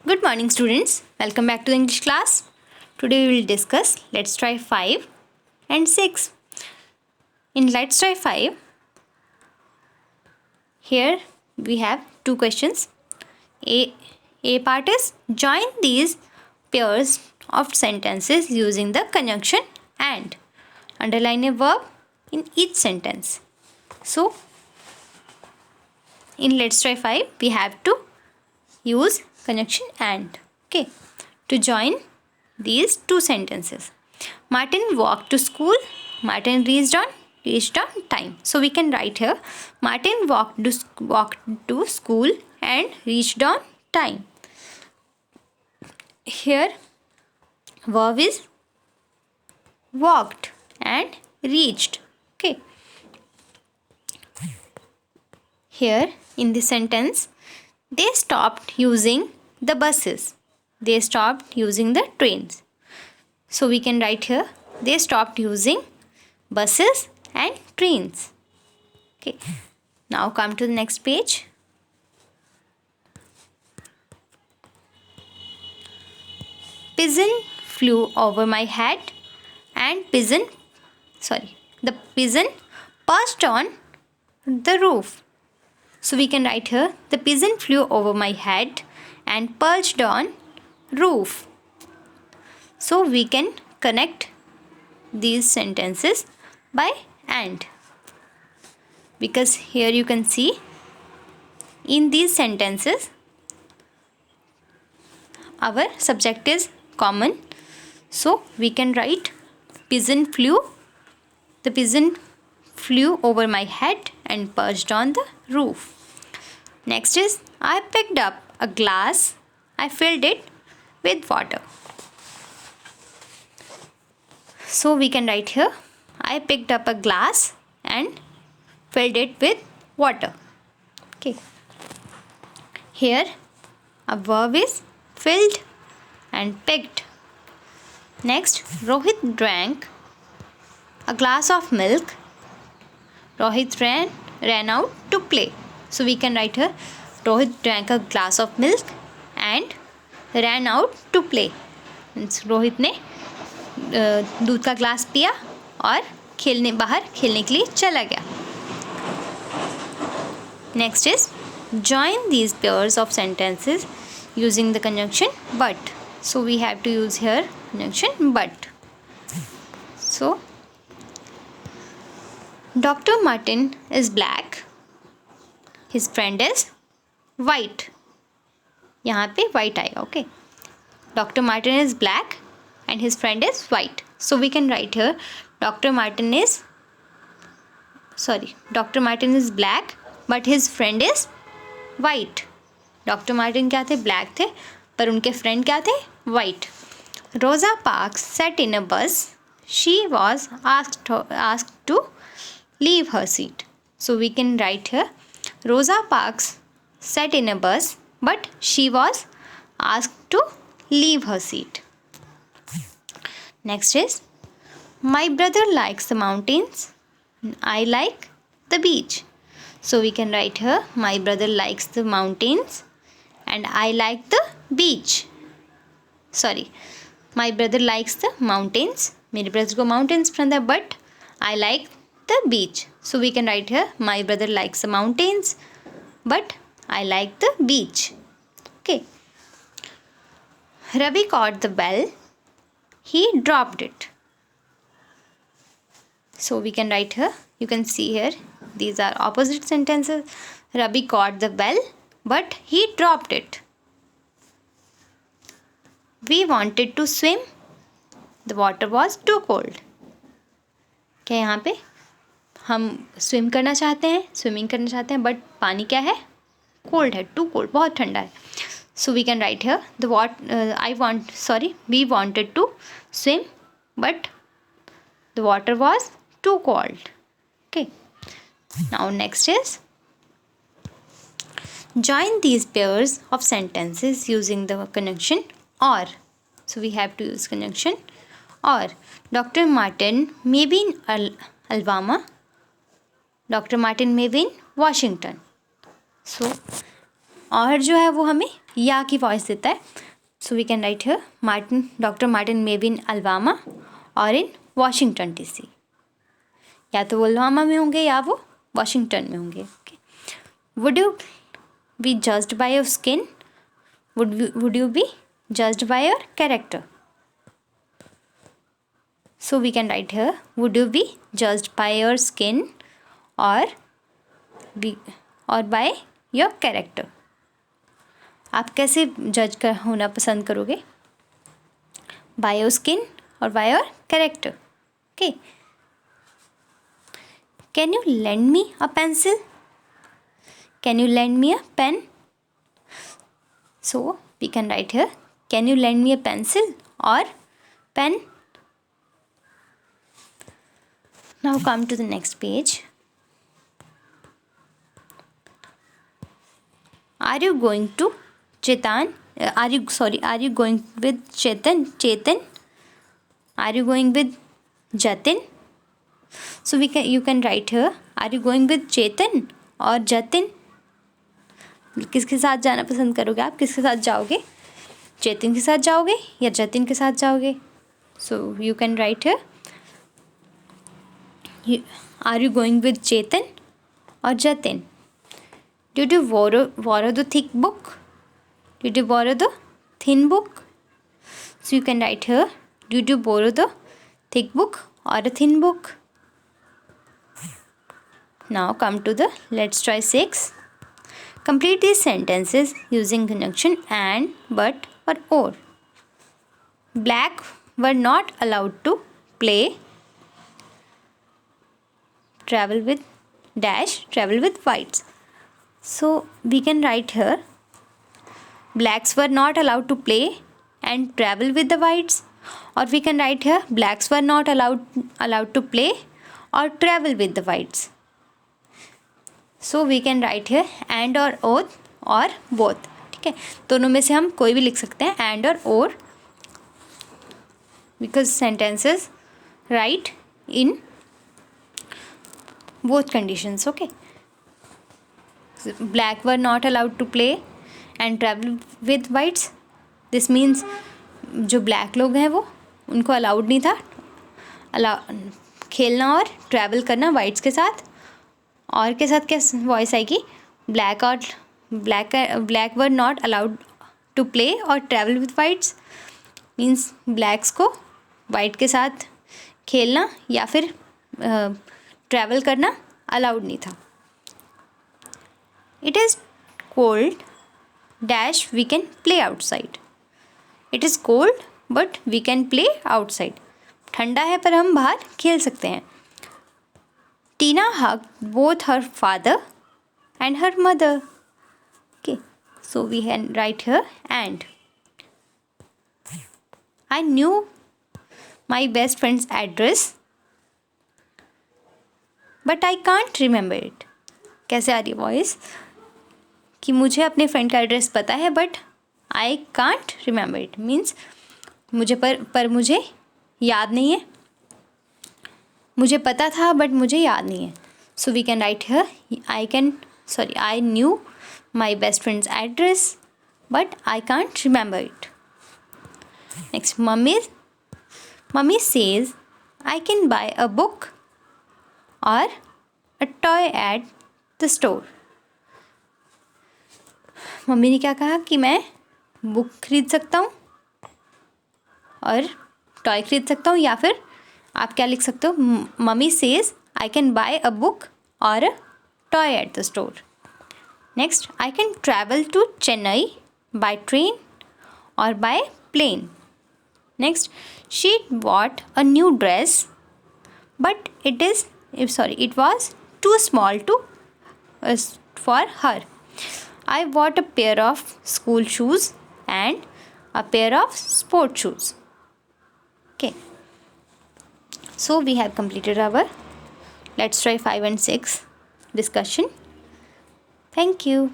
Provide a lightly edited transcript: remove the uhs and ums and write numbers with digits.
Good morning, students. Welcome back to the English class. Today we will discuss Let's Try 5 and 6. In Let's Try 5, here we have two questions. A part is join these pairs of sentences using the conjunction and. Underline a verb in each sentence. So, in Let's Try 5, we have to use conjunction and. Okay, to join these two sentences. Martin walked to school. Martin reached on time. So we can write here Martin walked to school and reached on time. Here verb is walked and reached. Okay. Here in the sentence, they stopped using the buses. They stopped using the trains. So we can write here, they stopped using buses and trains. Okay. Now come to the next page. Pigeon flew over my head and the pigeon perched on the roof. So we can write here, the pigeon flew over my head and perched on roof. So we can connect these sentences by and. Because here you can see in these sentences our subject is common. So we can write the pigeon flew over my head and perched on the roof. Next is I picked up a glass. I filled it with water. So we can write here I picked up a glass and filled it with water. Okay. Here a verb is filled and picked. Next, Rohit drank a glass of milk. Rohit ran out to play. So we can write here Rohit drank a glass of milk and ran out to play. Means Rohit ने दूध का glass पिया और बाहर खेलने के लिए चला गया. Next is join these pairs of sentences using the conjunction but. So we have to use here conjunction but. So Dr. Martin is black. His friend is white. यहाँ पे white आएगा. Okay. Dr. Martin is black and his friend is white. So we can write here Dr. Martin is black but his friend is white. Dr. Martin क्या थे? Black थे पर उनके friend क्या थे? White. Rosa Parks sat in a bus. She was asked to leave her seat. So we can write here Rosa Parks sat in a bus but she was asked to leave her seat. Next is my brother likes the mountains. I like the beach. So we can write here my brother likes the mountains and I like the beach. My brother likes the mountains. मेरे brother को mountains पसंद है but I like the beach. So we can write here my brother likes the mountains but I like the beach. Okay. Ravi caught the bell. He dropped it. So we can write here, you can see here, these are opposite sentences. Ravi caught the bell but he dropped it. We wanted to swim. The water was too cold. क्या यहाँ पे हम swimming करना चाहते हैं but पानी क्या है? कोल्ड है, टू कोल्ड, बहुत ठंडा है. So we can write here we wanted to swim but the water was too cold. Okay. Now next is join these pairs of sentences using the conjunction or. So we have to use conjunction or. Dr. Martin may be in Alabama. Dr. Martin may be in Washington. So और जो है वो हमें या की voice देता है. So we can write here Martin, doctor Martin may be in Alabama और इन वॉशिंगटन DC. या तो वो अल्बामा में होंगे या वो वॉशिंगटन में होंगे. Would you B judged by your skin? Would you B judged by your character? So we can write here, would you be judged by your skin or by your character? आप कैसे जज होना पसंद करोगे? By your skin or by your character? Okay. Can you lend me a pencil? Can you lend me a pen? So we can write here, can you lend me a pencil or pen? Now come to the next page. Are you going to Chetan? Are you going with Chetan? Are you going with Jatin? So you can write here, are you going with Chetan or Jatin? किसके साथ जाना पसंद करोगे आप? किसके साथ जाओगे? चेतन के साथ जाओगे या जतिन के साथ जाओगे? So you can write here, are you going with Chetan or Jatin? Did you borrow the thick book? Did you borrow the thin book? So you can write here, did you borrow the thick book or a thin book? Now come to the let's try 6. Complete these sentences using conjunction and, but or or. Black were not allowed to play. Travel with whites. So we can write here, blacks were not allowed to play and travel with the whites, or we can write here, blacks were not allowed to play or travel with the whites. So we can write here and or both. ठीक है, दोनों में से हम कोई भी लिख सकते हैं, and or because sentences right in both conditions. Okay, so black were not allowed to play and travel with whites. This means जो black लोग हैं वो उनको allowed नहीं था खेलना और travel करना whites के साथ. और के साथ क्या वॉइस आएगी? black were not allowed to play और travel with whites means blacks को white के साथ खेलना या फिर ट्रैवल करना अलाउड नहीं था. It is cold dash we can play outside. It is cold but we can play outside. ठंडा है पर हम बाहर खेल सकते हैं. Tina hugged both her father and her mother. Okay, so we can write here and. I knew my best friend's address but I can't remember it. कैसे आ रही है वॉइस कि मुझे अपने फ्रेंड का एड्रेस पता है but I can't remember it means मुझे पर मुझे याद नहीं है. मुझे पता था बट मुझे याद नहीं है. So we can write here, I knew my best friend's address but I can't remember it. Next, mummy says I can buy a book or a toy at the store. Mummy ने क्या कहा कि मैं book खरीद सकता हूँ और toy खरीद सकता हूँ, या फिर आप क्या लिख सकते हो, mummy says I can buy a book or a toy at the store. Next, I can travel to Chennai by train or by plane. Next, she bought a new dress but it was too small for her. I bought a pair of school shoes and a pair of sport shoes. Okay, so we have completed our let's try 5 and 6 discussion. Thank you.